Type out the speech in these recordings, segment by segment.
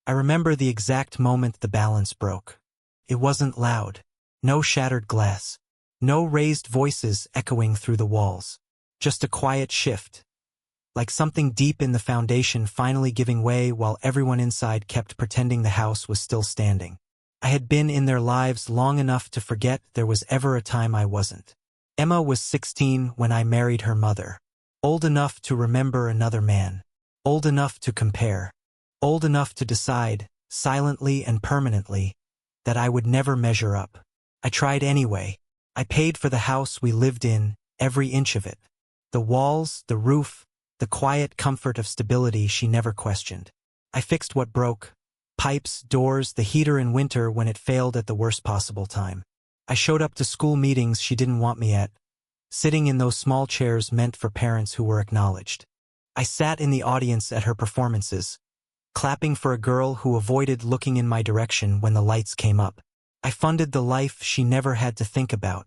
I remember the exact moment the balance broke. It wasn't loud. No shattered glass. No raised voices echoing through the walls. Just a quiet shift. Like something deep in the foundation finally giving way while everyone inside kept pretending the house was still standing. I had been in their lives long enough to forget there was ever a time I wasn't. Emma was 16 when I married her mother. Old enough to remember another man. Old enough to compare. Old enough to decide, silently and permanently, that I would never measure up. I tried anyway. I paid for the house we lived in, every inch of it. The walls, the roof, the quiet comfort of stability she never questioned. I fixed what broke. Pipes, doors, the heater in winter when it failed at the worst possible time. I showed up to school meetings she didn't want me at, sitting in those small chairs meant for parents who were acknowledged. I sat in the audience at her performances, clapping for a girl who avoided looking in my direction when the lights came up. I funded the life she never had to think about,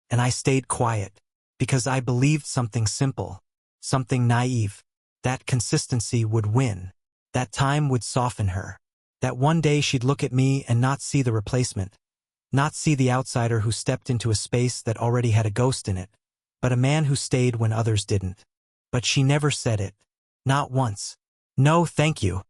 and I stayed quiet, because I believed something simple, something naive, that consistency would win, that time would soften her, that one day she'd look at me and not see the replacement, not see the outsider who stepped into a space that already had a ghost in it, but a man who stayed when others didn't. But she never said it. Not once. No, thank you.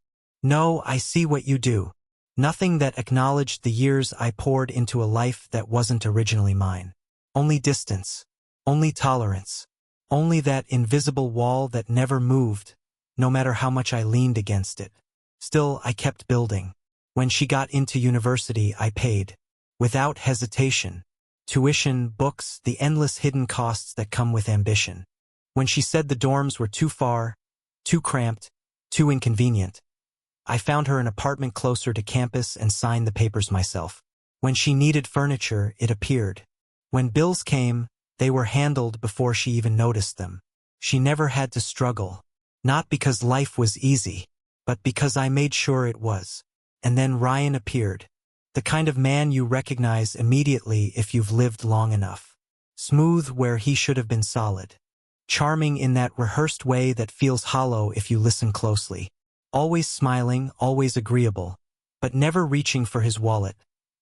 No, I see what you do. Nothing that acknowledged the years I poured into a life that wasn't originally mine. Only distance. Only tolerance. Only that invisible wall that never moved, no matter how much I leaned against it. Still, I kept building. When she got into university, I paid. Without hesitation. Tuition, books, the endless hidden costs that come with ambition. When she said the dorms were too far, too cramped, too inconvenient, I found her an apartment closer to campus and signed the papers myself. When she needed furniture, it appeared. When bills came, they were handled before she even noticed them. She never had to struggle. Not because life was easy, but because I made sure it was. And then Ryan appeared. The kind of man you recognize immediately if you've lived long enough. Smooth where he should have been solid. Charming in that rehearsed way that feels hollow if you listen closely. Always smiling, always agreeable, but never reaching for his wallet,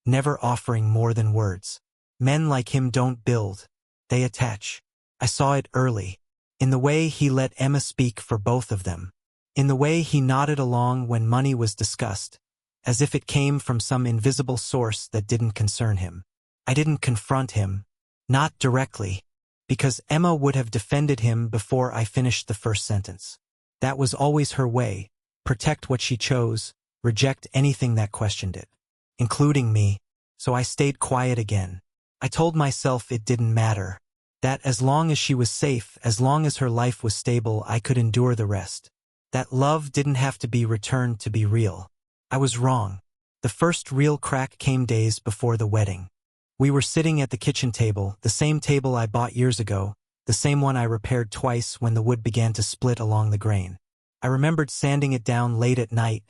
never offering more than words. Men like him don't build, they attach. I saw it early. In the way he let Emma speak for both of them. In the way he nodded along when money was discussed, as if it came from some invisible source that didn't concern him. I didn't confront him, not directly, because Emma would have defended him before I finished the first sentence. That was always her way, protect what she chose, reject anything that questioned it, including me, so I stayed quiet again. I told myself it didn't matter, that as long as she was safe, as long as her life was stable, I could endure the rest. That love didn't have to be returned to be real. I was wrong. The first real crack came days before the wedding. We were sitting at the kitchen table, the same table I bought years ago, the same one I repaired twice when the wood began to split along the grain. I remembered sanding it down late at night,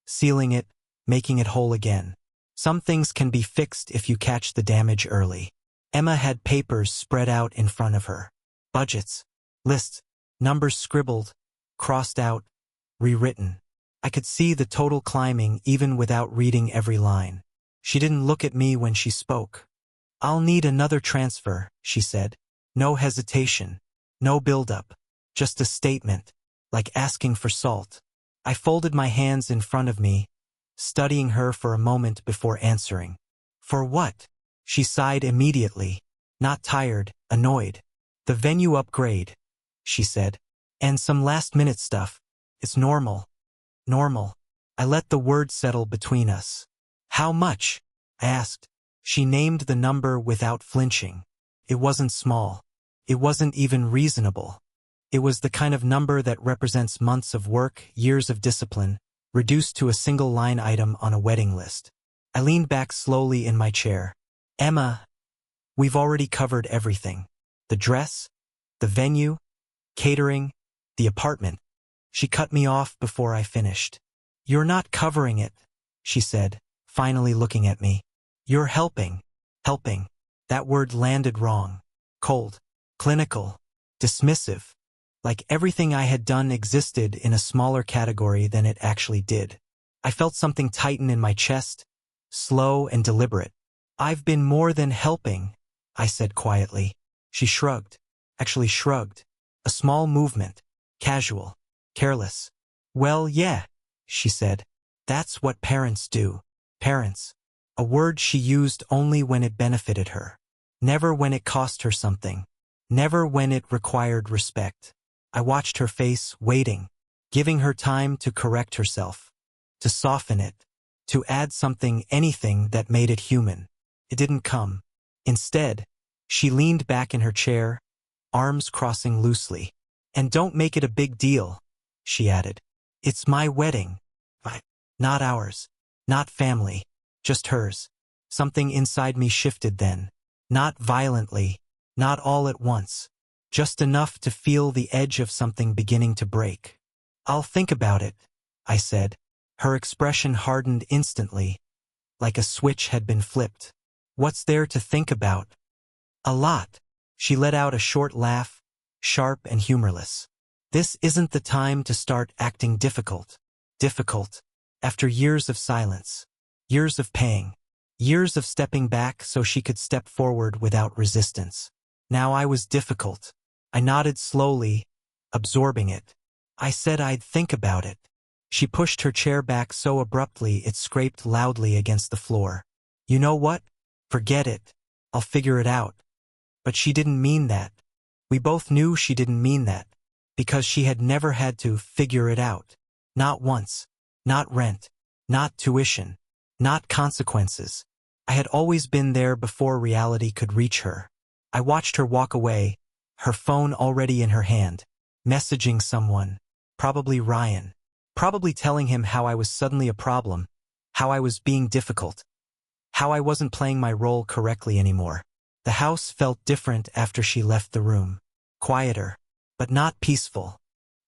sealing it, making it whole again. Some things can be fixed if you catch the damage early. Emma had papers spread out in front of her. Budgets, lists, numbers scribbled, crossed out, rewritten. I could see the total climbing even without reading every line. She didn't look at me when she spoke. "I'll need another transfer," she said. No hesitation, no build-up, just a statement, like asking for salt. I folded my hands in front of me, studying her for a moment before answering. "For what?" She sighed immediately, not tired, annoyed. "The venue upgrade," she said. "And some last-minute stuff. It's normal. Normal." I let the word settle between us. "How much?" I asked. She named the number without flinching. It wasn't small. It wasn't even reasonable. It was the kind of number that represents months of work, years of discipline, reduced to a single line item on a wedding list. I leaned back slowly in my chair. "Emma, we've already covered everything. The dress, the venue, catering, the apartment." She cut me off before I finished. "You're not covering it," she said, finally looking at me. "You're helping." Helping. That word landed wrong. Cold. Clinical. Dismissive. Like everything I had done existed in a smaller category than it actually did. I felt something tighten in my chest, slow and deliberate. "I've been more than helping," I said quietly. She shrugged. Actually shrugged. A small movement. Casual. Careless. "Well, yeah," she said. "That's what parents do." Parents. A word she used only when it benefited her. Never when it cost her something. Never when it required respect. I watched her face, waiting, giving her time to correct herself, to soften it, to add something, anything that made it human. It didn't come. Instead, she leaned back in her chair, arms crossing loosely. "And don't make it a big deal," she added. "It's my wedding. Not ours. Not family. Just hers." Something inside me shifted then. Not violently. Not all at once. Just enough to feel the edge of something beginning to break. "I'll think about it," I said. Her expression hardened instantly, like a switch had been flipped. "What's there to think about?" "A lot." She let out a short laugh, sharp and humorless. "This isn't the time to start acting difficult." Difficult. After years of silence. Years of paying. Years of stepping back so she could step forward without resistance. Now I was difficult. I nodded slowly, absorbing it. "I said I'd think about it." She pushed her chair back so abruptly it scraped loudly against the floor. "You know what? Forget it. I'll figure it out." But she didn't mean that. We both knew she didn't mean that, because she had never had to figure it out. Not once. Not rent. Not tuition. Not consequences. I had always been there before reality could reach her. I watched her walk away, her phone already in her hand, messaging someone, probably Ryan, probably telling him how I was suddenly a problem, how I was being difficult, how I wasn't playing my role correctly anymore. The house felt different after she left the room. Quieter, but not peaceful.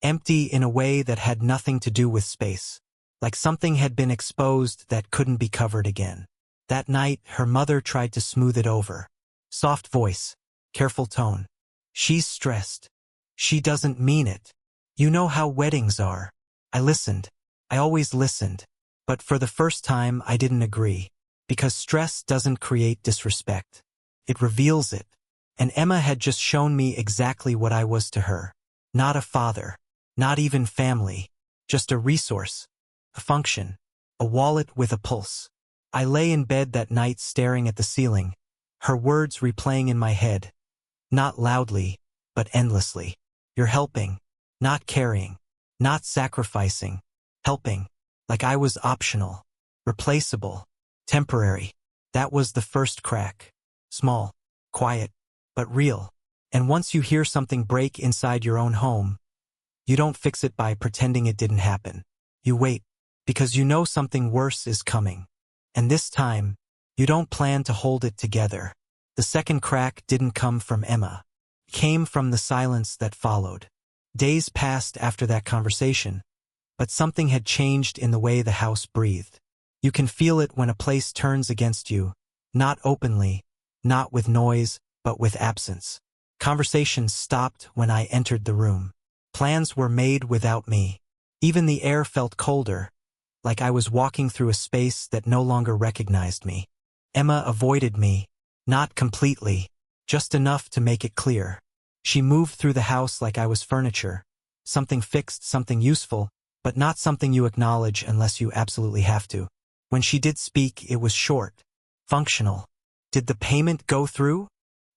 Empty in a way that had nothing to do with space. Like something had been exposed that couldn't be covered again. That night, her mother tried to smooth it over. Soft voice, careful tone. "She's stressed. She doesn't mean it. You know how weddings are." I listened. I always listened. But for the first time, I didn't agree. Because stress doesn't create disrespect. It reveals it. And Emma had just shown me exactly what I was to her. Not a father. Not even family. Just a resource. A function. A wallet with a pulse. I lay in bed that night staring at the ceiling, her words replaying in my head. Not loudly, but endlessly. "You're helping. Not carrying. Not sacrificing. Helping. Like I was optional. Replaceable. Temporary." That was the first crack. Small. Quiet. But real. And once you hear something break inside your own home, you don't fix it by pretending it didn't happen. You wait. Because you know something worse is coming. And this time, you don't plan to hold it together. The second crack didn't come from Emma. It came from the silence that followed. Days passed after that conversation, but something had changed in the way the house breathed. You can feel it when a place turns against you, not openly, not with noise, but with absence. Conversations stopped when I entered the room. Plans were made without me. Even the air felt colder, like I was walking through a space that no longer recognized me. Emma avoided me, not completely, just enough to make it clear. She moved through the house like I was furniture, something fixed, something useful, but not something you acknowledge unless you absolutely have to. When she did speak, it was short, functional. "Did the payment go through?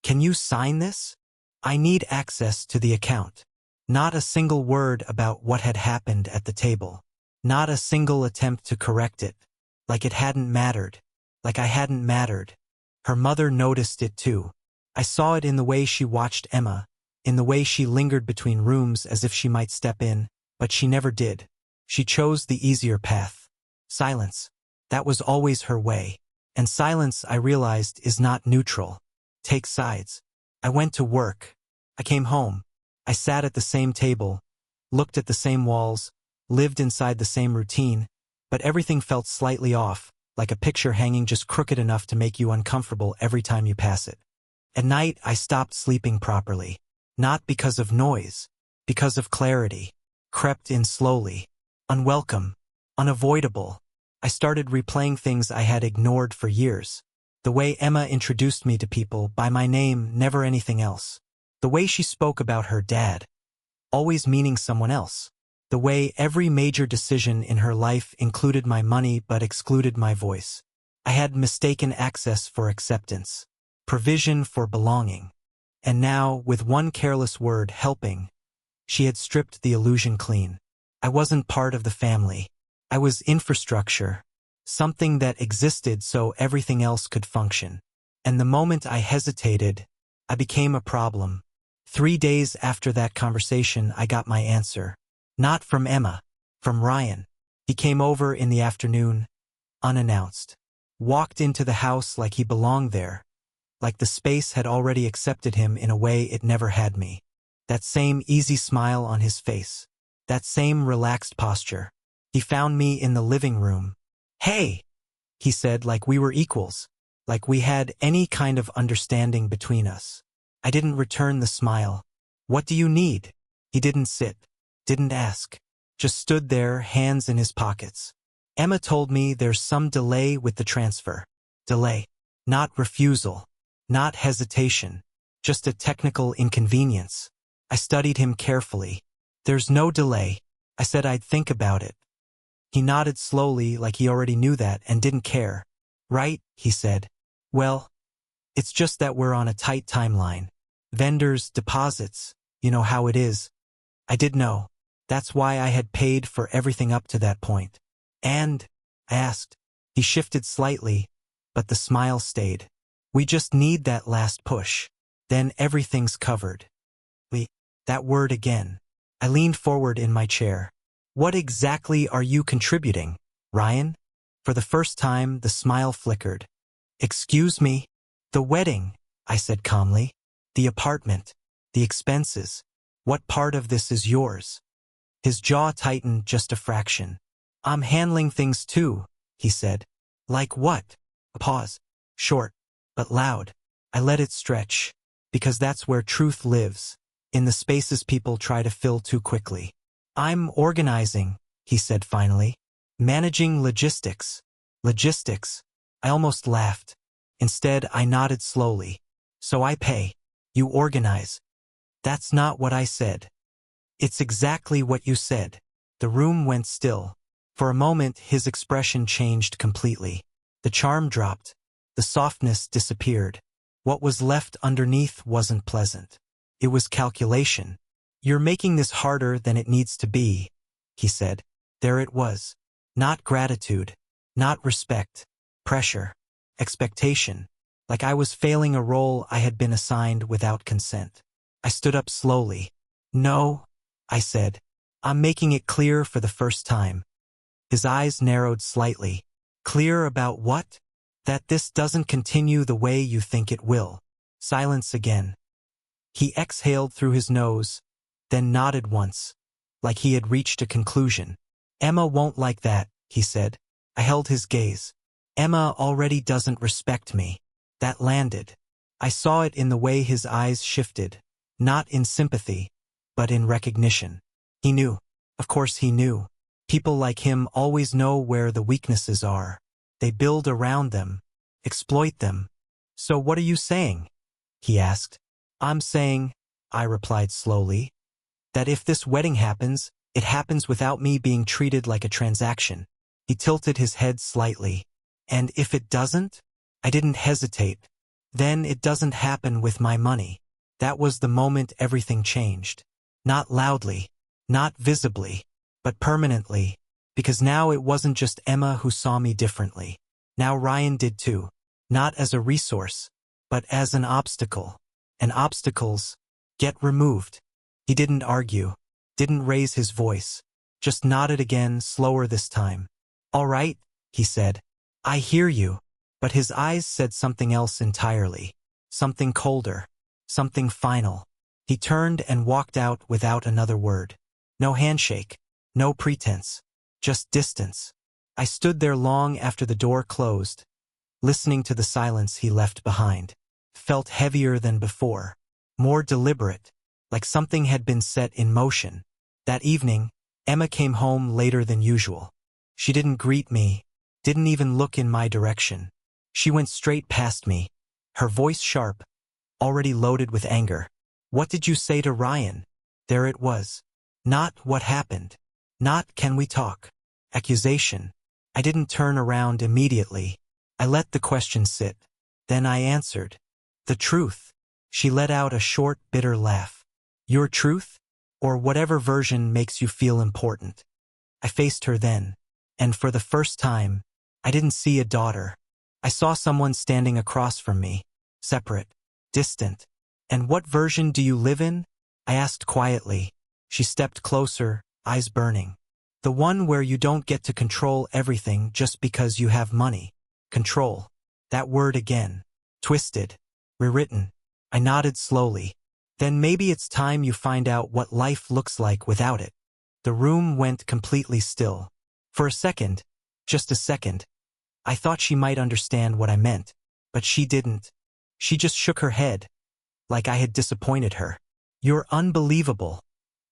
Can you sign this? I need access to the account." Not a single word about what had happened at the table. Not a single attempt to correct it. Like it hadn't mattered. Like I hadn't mattered. Her mother noticed it too. I saw it in the way she watched Emma, in the way she lingered between rooms as if she might step in, but she never did. She chose the easier path. Silence. That was always her way. And silence, I realized, is not neutral. Take sides. I went to work. I came home. I sat at the same table, looked at the same walls, lived inside the same routine, but everything felt slightly off, like a picture hanging just crooked enough to make you uncomfortable every time you pass it. At night, I stopped sleeping properly. Not because of noise, because of clarity. Crept in slowly. Unwelcome. Unavoidable. I started replaying things I had ignored for years. The way Emma introduced me to people by my name, never anything else. The way she spoke about her dad, always meaning someone else. The way every major decision in her life included my money but excluded my voice. I had mistaken access for acceptance, provision for belonging. And now, with one careless word, helping, she had stripped the illusion clean. I wasn't part of the family. I was infrastructure, something that existed so everything else could function. And the moment I hesitated, I became a problem. 3 days after that conversation, I got my answer. Not from Emma, from Ryan. He came over in the afternoon, unannounced. Walked into the house like he belonged there, like the space had already accepted him in a way it never had me. That same easy smile on his face. That same relaxed posture. He found me in the living room. "Hey," he said, like we were equals, like we had any kind of understanding between us. I didn't return the smile. "What do you need?" He didn't sit, didn't ask, just stood there, hands in his pockets. "Emma told me there's some delay with the transfer." Delay. Not refusal. Not hesitation. Just a technical inconvenience. I studied him carefully. "There's no delay." I said I'd think about it. He nodded slowly, like he already knew that and didn't care. "Right," he said. "Well, it's just that we're on a tight timeline. Vendors, deposits, you know how it is." I did know. That's why I had paid for everything up to that point. "And?" I asked. He shifted slightly, but the smile stayed. "We just need that last push. Then everything's covered." That word again. I leaned forward in my chair. "What exactly are you contributing, Ryan?" For the first time, the smile flickered. "Excuse me?" "The wedding," I said calmly. "The apartment. The expenses. What part of this is yours?" His jaw tightened just a fraction. "I'm handling things too," he said. "Like what?" A pause. Short, but loud. I let it stretch, because that's where truth lives, in the spaces people try to fill too quickly. "I'm organizing," he said finally. "Managing logistics." Logistics. I almost laughed. Instead, I nodded slowly. "So I pay. You organize." "That's not what I said." "It's exactly what you said." The room went still. For a moment, his expression changed completely. The charm dropped. The softness disappeared. What was left underneath wasn't pleasant. It was calculation. "You're making this harder than it needs to be," he said. There it was. Not gratitude. Not respect. Pressure. Expectation. Like I was failing a role I had been assigned without consent. I stood up slowly. "No," I said. "I'm making it clear for the first time." His eyes narrowed slightly. "Clear about what?" "That this doesn't continue the way you think it will." Silence again. He exhaled through his nose, then nodded once, like he had reached a conclusion. "Emma won't like that," he said. I held his gaze. "Emma already doesn't respect me." That landed. I saw it in the way his eyes shifted, not in sympathy, but in recognition. He knew. Of course he knew. People like him always know where the weaknesses are. They build around them, exploit them. "So what are you saying?" he asked. "I'm saying," I replied slowly, "that if this wedding happens, it happens without me being treated like a transaction." He tilted his head slightly. "And if it doesn't?" I didn't hesitate. "Then it doesn't happen with my money." That was the moment everything changed. Not loudly, not visibly, but permanently, because now it wasn't just Emma who saw me differently. Now Ryan did too. Not as a resource, but as an obstacle. And obstacles get removed. He didn't argue, didn't raise his voice, just nodded again, slower this time. "All right," he said. "I hear you." But his eyes said something else entirely. Something colder. Something final. He turned and walked out without another word. No handshake. No pretense. Just distance. I stood there long after the door closed, listening to the silence he left behind. Felt heavier than before. More deliberate. Like something had been set in motion. That evening, Emma came home later than usual. She didn't greet me, didn't even look in my direction. She went straight past me, her voice sharp, already loaded with anger. What did you say to Ryan? There it was. Not what happened. Not can we talk. Accusation. I didn't turn around immediately. I let the question sit. Then I answered. The truth. She let out a short, bitter laugh. Your truth? Or whatever version makes you feel important. I faced her then. And for the first time, I didn't see a daughter. I saw someone standing across from me. Separate. Distant. And what version do you live in? I asked quietly. She stepped closer, eyes burning. The one where you don't get to control everything just because you have money. Control. That word again. Twisted. Rewritten. I nodded slowly. Then maybe it's time you find out what life looks like without it. The room went completely still. For a second, just a second, I thought she might understand what I meant, but she didn't. She just shook her head, like I had disappointed her. You're unbelievable,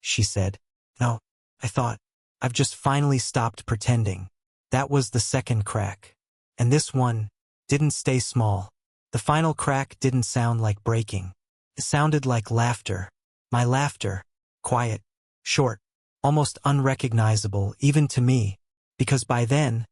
she said. No, I thought, I've just finally stopped pretending. That was the second crack. And this one didn't stay small. The final crack didn't sound like breaking. It sounded like laughter. My laughter. Quiet. Short. Almost unrecognizable, even to me. Because by then,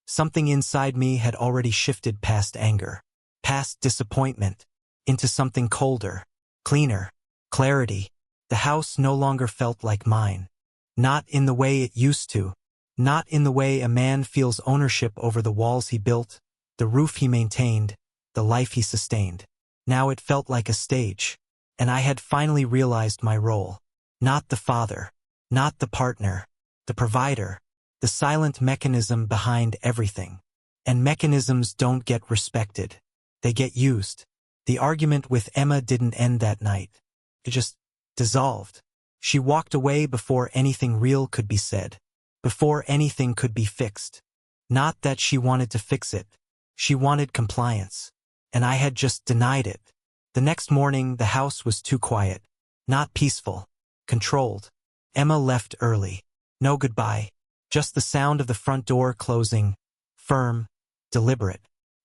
something inside me had already shifted past anger. Past disappointment. Into something colder. Cleaner. Clarity. The house no longer felt like mine. Not in the way it used to. Not in the way a man feels ownership over the walls he built, the roof he maintained, the life he sustained. Now it felt like a stage, and I had finally realized my role. Not the father, not the partner, the provider, the silent mechanism behind everything. And mechanisms don't get respected. They get used. The argument with Emma didn't end that night. It just dissolved. She walked away before anything real could be said. Before anything could be fixed. Not that she wanted to fix it. She wanted compliance. And I had just denied it. The next morning, the house was too quiet. Not peaceful. Controlled. Emma left early. No goodbye. Just the sound of the front door closing. Firm. Deliberate.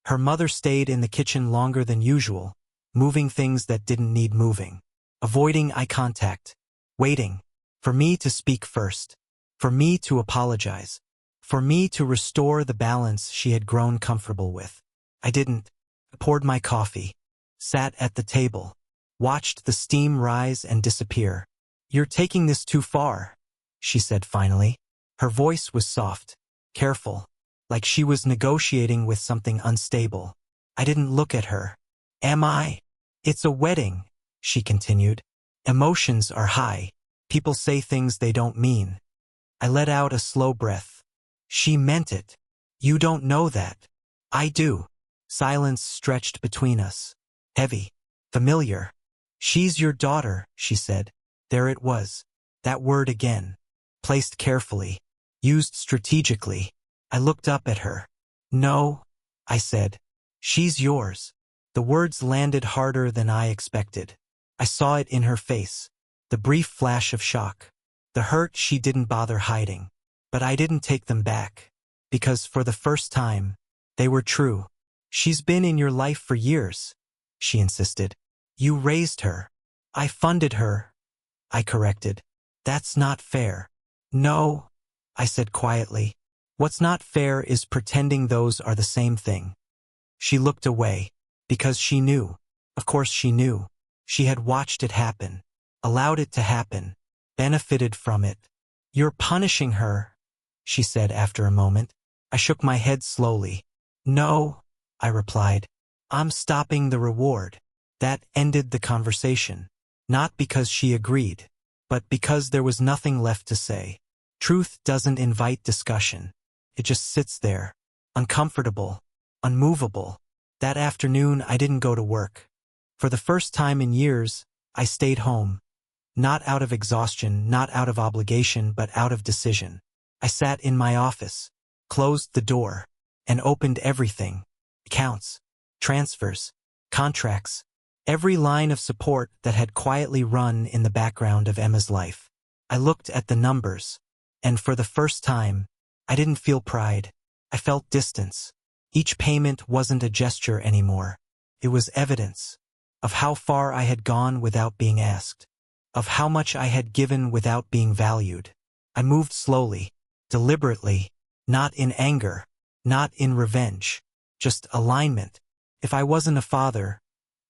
Her mother stayed in the kitchen longer than usual, moving things that didn't need moving. Avoiding eye contact. Waiting. For me to speak first. For me to apologize. For me to restore the balance she had grown comfortable with. I didn't. I poured my coffee. Sat at the table. Watched the steam rise and disappear. You're taking this too far, she said finally. Her voice was soft. Careful. Like she was negotiating with something unstable. I didn't look at her. Am I? It's a wedding, she continued. Emotions are high. People say things they don't mean. I let out a slow breath. She meant it. You don't know that. I do. Silence stretched between us. Heavy. Familiar. She's your daughter, she said. There it was. That word again. Placed carefully. Used strategically. I looked up at her. No, I said. She's yours. The words landed harder than I expected. I saw it in her face. The brief flash of shock. The hurt she didn't bother hiding. But I didn't take them back. Because for the first time, they were true. She's been in your life for years, she insisted. You raised her. I funded her, I corrected. That's not fair. No, I said quietly. What's not fair is pretending those are the same thing. She looked away. Because she knew. Of course she knew. She had watched it happen. Allowed it to happen. Benefited from it. You're punishing her, she said after a moment. I shook my head slowly. No, I replied. I'm stopping the reward. That ended the conversation. Not because she agreed, but because there was nothing left to say. Truth doesn't invite discussion. It just sits there. Uncomfortable. Unmovable. That afternoon I didn't go to work. For the first time in years, I stayed home. Not out of exhaustion, not out of obligation, but out of decision. I sat in my office, closed the door, and opened everything. Accounts, transfers, contracts, every line of support that had quietly run in the background of Emma's life. I looked at the numbers, and for the first time, I didn't feel pride. I felt distance. Each payment wasn't a gesture anymore. It was evidence of how far I had gone without being asked, of how much I had given without being valued. I moved slowly, deliberately, not in anger, not in revenge, just alignment. If I wasn't a father,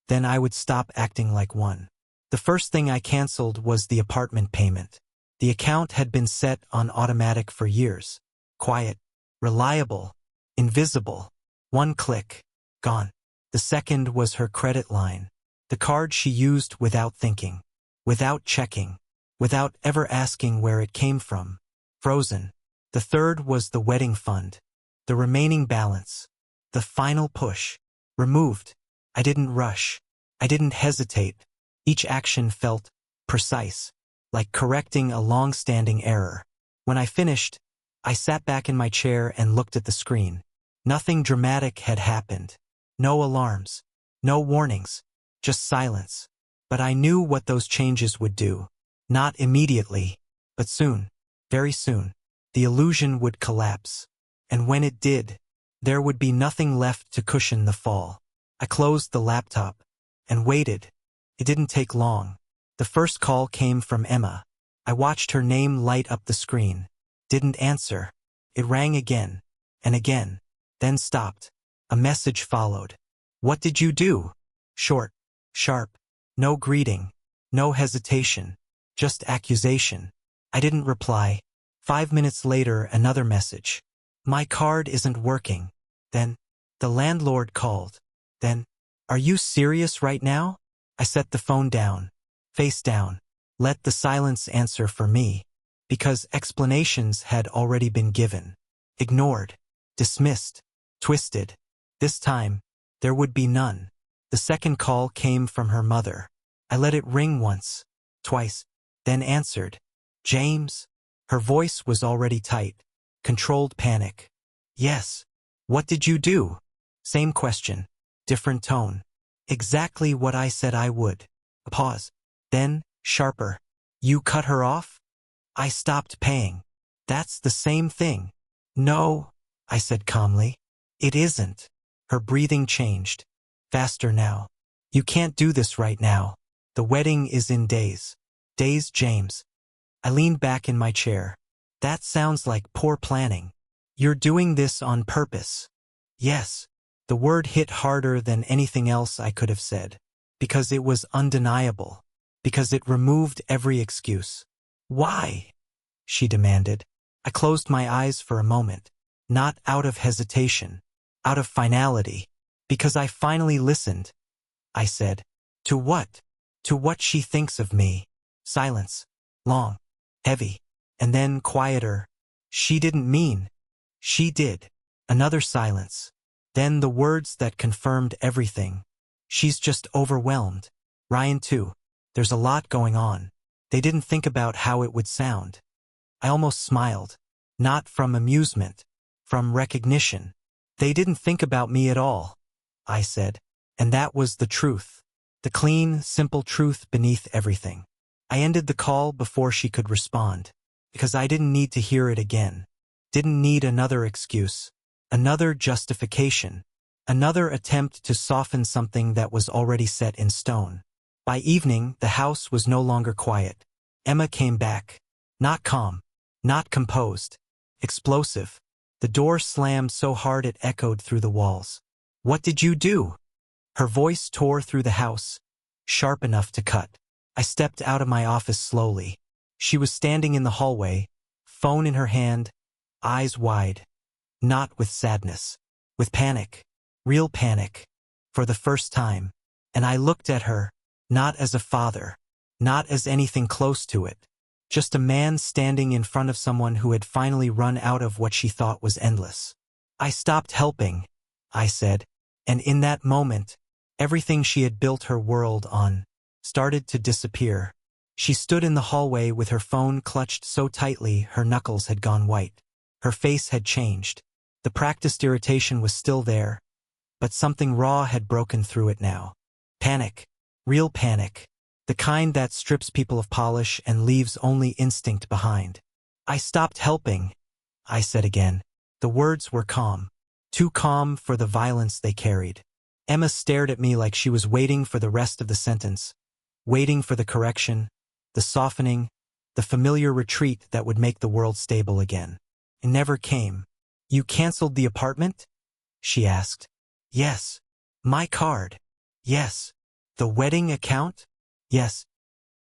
then I would stop acting like one. The first thing I canceled was the apartment payment. The account had been set on automatic for years. Quiet, reliable, invisible. One click, gone. The second was her credit line. The card she used without thinking, without checking, without ever asking where it came from. Frozen. The third was the wedding fund. The remaining balance. The final push. Removed. I didn't rush. I didn't hesitate. Each action felt precise, like correcting a long-standing error. When I finished, I sat back in my chair and looked at the screen. Nothing dramatic had happened. No alarms. No warnings. Just silence. But I knew what those changes would do. Not immediately, but soon, very soon, the illusion would collapse. And when it did, there would be nothing left to cushion the fall. I closed the laptop and waited. It didn't take long. The first call came from Emma. I watched her name light up the screen. Didn't answer. It rang again and again, then stopped. A message followed. What did you do? Short, sharp, no greeting, no hesitation, just accusation. I didn't reply. 5 minutes later, another message. My card isn't working. Then, the landlord called. Then, are you serious right now? I set the phone down, face down. Let the silence answer for me. Because explanations had already been given. Ignored, dismissed, twisted. This time, there would be none. The second call came from her mother. I let it ring once, twice, then answered. James? Her voice was already tight. Controlled panic. Yes. What did you do? Same question. Different tone. Exactly what I said I would. A pause. Then, sharper. You cut her off? I stopped paying. That's the same thing. No, I said calmly. It isn't. Her breathing changed. Faster now. You can't do this right now. The wedding is in days. Days, James. I leaned back in my chair. That sounds like poor planning. You're doing this on purpose. Yes. The word hit harder than anything else I could have said. Because it was undeniable. Because it removed every excuse. Why? She demanded. I closed my eyes for a moment. Not out of hesitation. Out of finality. Because I finally listened. I said. To what? To what she thinks of me. Silence. Long. Heavy. And then quieter. She didn't mean. She did. Another silence. Then the words that confirmed everything. She's just overwhelmed. Ryan too. There's a lot going on. They didn't think about how it would sound. I almost smiled. Not from amusement. From recognition. They didn't think about me at all. I said. And that was the truth. The clean, simple truth beneath everything. I ended the call before she could respond. Because I didn't need to hear it again. Didn't need another excuse. Another justification. Another attempt to soften something that was already set in stone. By evening, the house was no longer quiet. Emma came back. Not calm. Not composed. Explosive. The door slammed so hard it echoed through the walls. What did you do? Her voice tore through the house. Sharp enough to cut. I stepped out of my office slowly. She was standing in the hallway, phone in her hand, eyes wide. Not with sadness. With panic. Real panic. For the first time. And I looked at her, not as a father. Not as anything close to it. Just a man standing in front of someone who had finally run out of what she thought was endless. I stopped helping, I said. And in that moment, everything she had built her world on started to disappear. She stood in the hallway with her phone clutched so tightly her knuckles had gone white. Her face had changed. The practiced irritation was still there, but something raw had broken through it now. Panic. Real panic. The kind that strips people of polish and leaves only instinct behind. I stopped helping, I said again. The words were calm. Too calm for the violence they carried. Emma stared at me like she was waiting for the rest of the sentence, waiting for the correction, the softening, the familiar retreat that would make the world stable again. It never came. "You canceled the apartment?" she asked. "Yes." "My card?" "Yes." "The wedding account?" "Yes."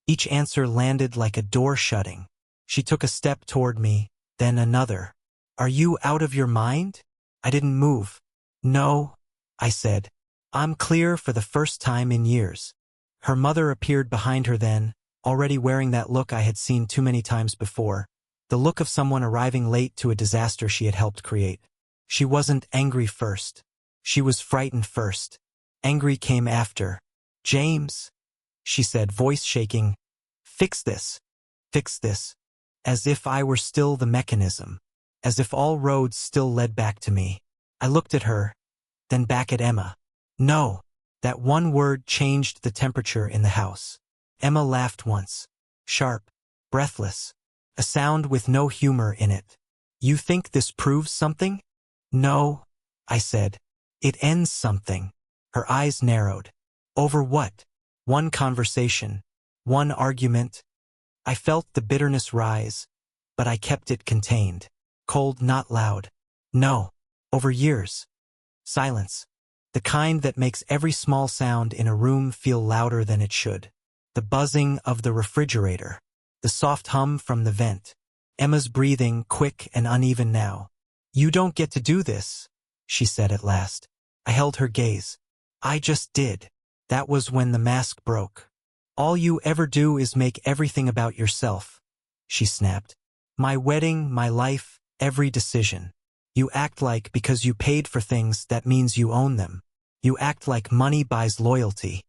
Each answer landed like a door shutting. She took a step toward me, then another. "Are you out of your mind?" I didn't move. "No," I said. "I'm clear for the first time in years." Her mother appeared behind her then, already wearing that look I had seen too many times before, the look of someone arriving late to a disaster she had helped create. She wasn't angry first. She was frightened first. Angry came after. "James," she said, voice shaking, "fix this. Fix this." As if I were still the mechanism. As if all roads still led back to me. I looked at her, then back at Emma. "No." That one word changed the temperature in the house. Emma laughed once. Sharp, breathless. A sound with no humor in it. "You think this proves something?" "No," I said. "It ends something." Her eyes narrowed. "Over what?" "One conversation. One argument." I felt the bitterness rise, but I kept it contained. Cold, not loud. "No. Over years." Silence. The kind that makes every small sound in a room feel louder than it should. The buzzing of the refrigerator. The soft hum from the vent. Emma's breathing, quick and uneven now. "You don't get to do this," she said at last. I held her gaze. "I just did." That was when the mask broke. "All you ever do is make everything about yourself," she snapped. "My wedding, my life, every decision. You act like because you paid for things that means you own them. You act like money buys loyalty."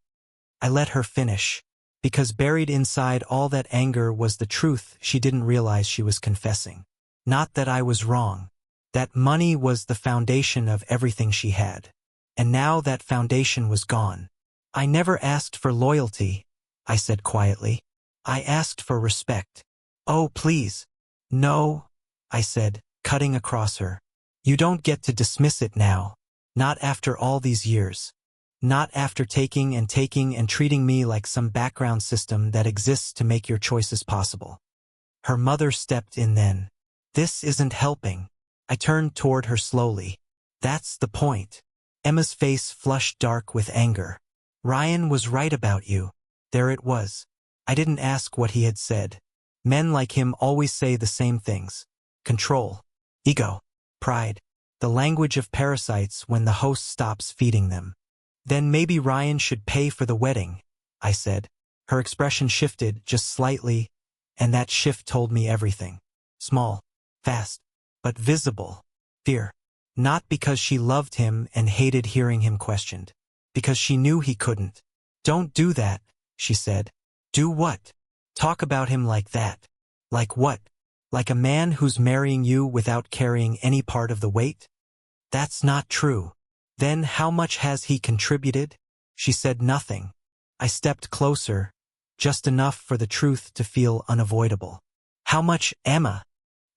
I let her finish, because buried inside all that anger was the truth she didn't realize she was confessing. Not that I was wrong. That money was the foundation of everything she had. And now that foundation was gone. "I never asked for loyalty," I said quietly. "I asked for respect." "Oh, please." "No," I said, cutting across her. "You don't get to dismiss it now. Not after all these years. Not after taking and treating me like some background system that exists to make your choices possible." Her mother stepped in then. "This isn't helping." I turned toward her slowly. "That's the point." Emma's face flushed dark with anger. "Ryan was right about you." There it was. I didn't ask what he had said. Men like him always say the same things. Control. Ego. Pride. The language of parasites when the host stops feeding them. "Then maybe Ryan should pay for the wedding," I said. Her expression shifted just slightly, and that shift told me everything. Small, fast, but visible. Fear. Not because she loved him and hated hearing him questioned. Because she knew he couldn't. "Don't do that," she said. "Do what?" "Talk about him like that." "Like what?" "Like a man who's marrying you without carrying any part of the weight?" "That's not true." "Then how much has he contributed?" She said nothing. I stepped closer, just enough for the truth to feel unavoidable. "How much, Emma?"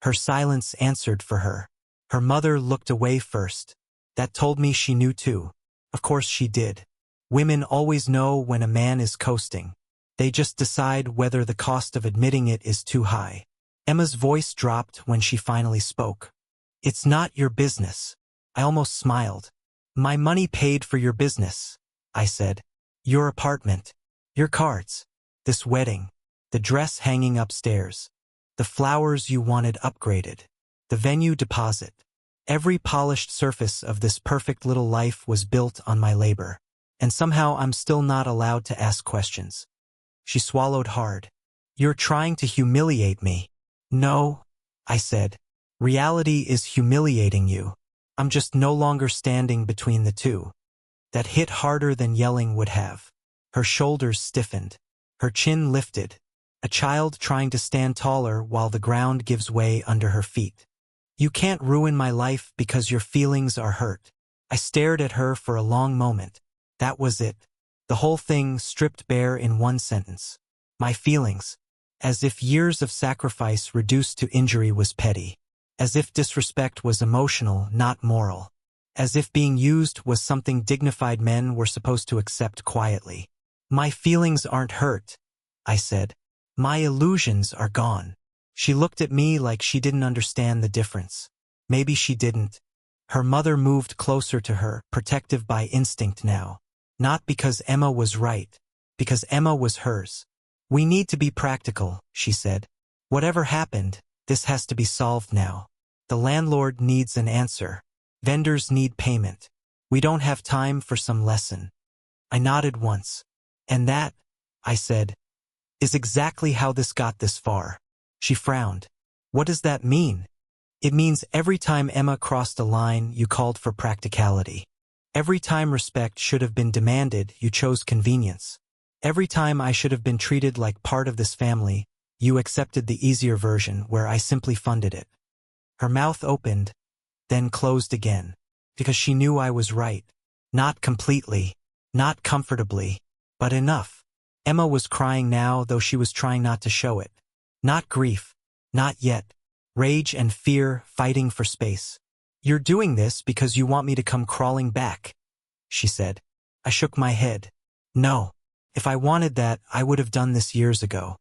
Her silence answered for her. Her mother looked away first. That told me she knew too. Of course she did. Women always know when a man is coasting. They just decide whether the cost of admitting it is too high. Emma's voice dropped when she finally spoke. "It's not your business." I almost smiled. "My money paid for your business," I said. "Your apartment. Your cards. This wedding. The dress hanging upstairs. The flowers you wanted upgraded. The venue deposit. Every polished surface of this perfect little life was built on my labor. And somehow I'm still not allowed to ask questions." She swallowed hard. "You're trying to humiliate me." "No," I said. "Reality is humiliating you. I'm just no longer standing between the two." That hit harder than yelling would have. Her shoulders stiffened. Her chin lifted. A child trying to stand taller while the ground gives way under her feet. "You can't ruin my life because your feelings are hurt." I stared at her for a long moment. That was it. The whole thing stripped bare in one sentence. My feelings. As if years of sacrifice reduced to injury was petty. As if disrespect was emotional, not moral. As if being used was something dignified men were supposed to accept quietly. My feelings aren't hurt, I said. My illusions are gone. She looked at me like she didn't understand the difference. Maybe she didn't. Her mother moved closer to her, protective by instinct now. Not because Emma was right, because Emma was hers. We need to be practical, she said. Whatever happened, this has to be solved now. The landlord needs an answer. Vendors need payment. We don't have time for some lesson. I nodded once. And that, I said, is exactly how this got this far. She frowned. What does that mean? It means every time Emma crossed a line, you called for practicality. Every time respect should have been demanded, you chose convenience. Every time I should have been treated like part of this family, you accepted the easier version where I simply funded it. Her mouth opened, then closed again, because she knew I was right. Not completely, not comfortably, but enough. Emma was crying now, though she was trying not to show it. Not grief, not yet. Rage and fear fighting for space. You're doing this because you want me to come crawling back, she said. I shook my head. No. If I wanted that, I would have done this years ago.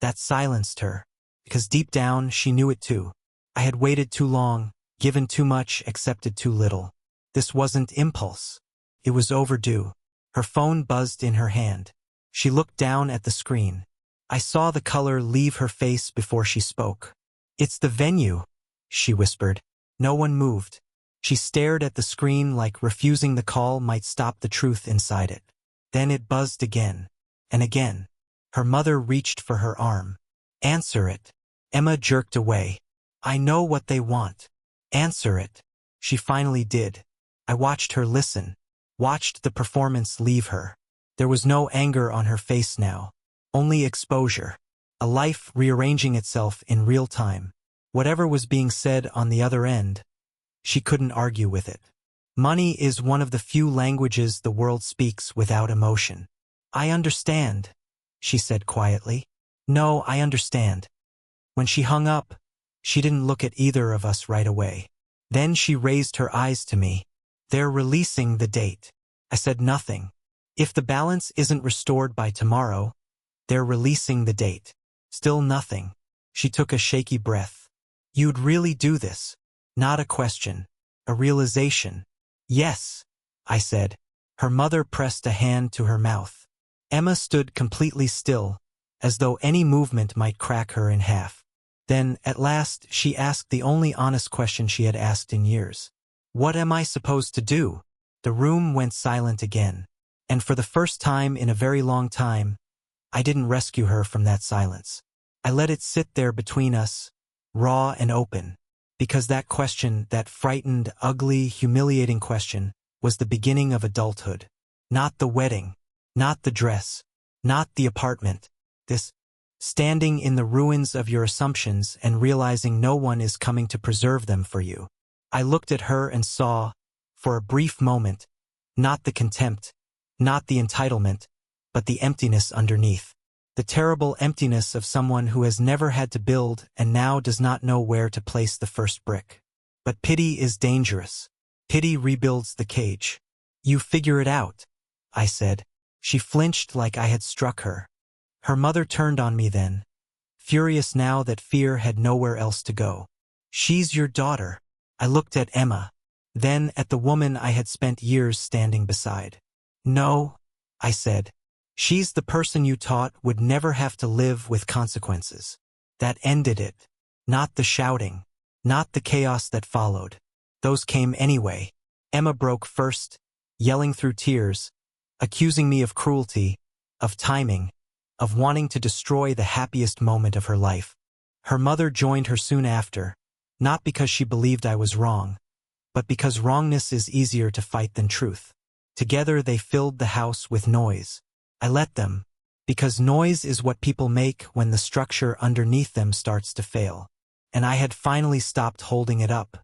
That silenced her, because deep down she knew it too. I had waited too long, given too much, accepted too little. This wasn't impulse. It was overdue. Her phone buzzed in her hand. She looked down at the screen. I saw the color leave her face before she spoke. It's the venue, she whispered. No one moved. She stared at the screen like refusing the call might stop the truth inside it. Then it buzzed again. And again. Her mother reached for her arm. Answer it. Emma jerked away. I know what they want. Answer it. She finally did. I watched her listen. Watched the performance leave her. There was no anger on her face now. Only exposure. A life rearranging itself in real time. Whatever was being said on the other end, she couldn't argue with it. Money is one of the few languages the world speaks without emotion. I understand, she said quietly. No, I understand. When she hung up, she didn't look at either of us right away. Then she raised her eyes to me. They're releasing the date. I said nothing. If the balance isn't restored by tomorrow, they're releasing the date. Still nothing. She took a shaky breath. You'd really do this? Not a question. A realization. Yes, I said. Her mother pressed a hand to her mouth. Emma stood completely still, as though any movement might crack her in half. Then, at last, she asked the only honest question she had asked in years. What am I supposed to do? The room went silent again. And for the first time in a very long time, I didn't rescue her from that silence. I let it sit there between us, raw and open, because that question, that frightened, ugly, humiliating question, was the beginning of adulthood. Not the wedding, not the dress, not the apartment. This standing in the ruins of your assumptions and realizing no one is coming to preserve them for you. I looked at her and saw, for a brief moment, not the contempt, not the entitlement, but the emptiness underneath. The terrible emptiness of someone who has never had to build and now does not know where to place the first brick. But pity is dangerous. Pity rebuilds the cage. You figure it out, I said. She flinched like I had struck her. Her mother turned on me then, furious now that fear had nowhere else to go. She's your daughter. I looked at Emma, then at the woman I had spent years standing beside. No, I said. She's the person you taught would never have to live with consequences. That ended it. Not the shouting. Not the chaos that followed. Those came anyway. Emma broke first, yelling through tears, accusing me of cruelty, of timing, of wanting to destroy the happiest moment of her life. Her mother joined her soon after, not because she believed I was wrong, but because wrongness is easier to fight than truth. Together they filled the house with noise. I let them, because noise is what people make when the structure underneath them starts to fail. And I had finally stopped holding it up.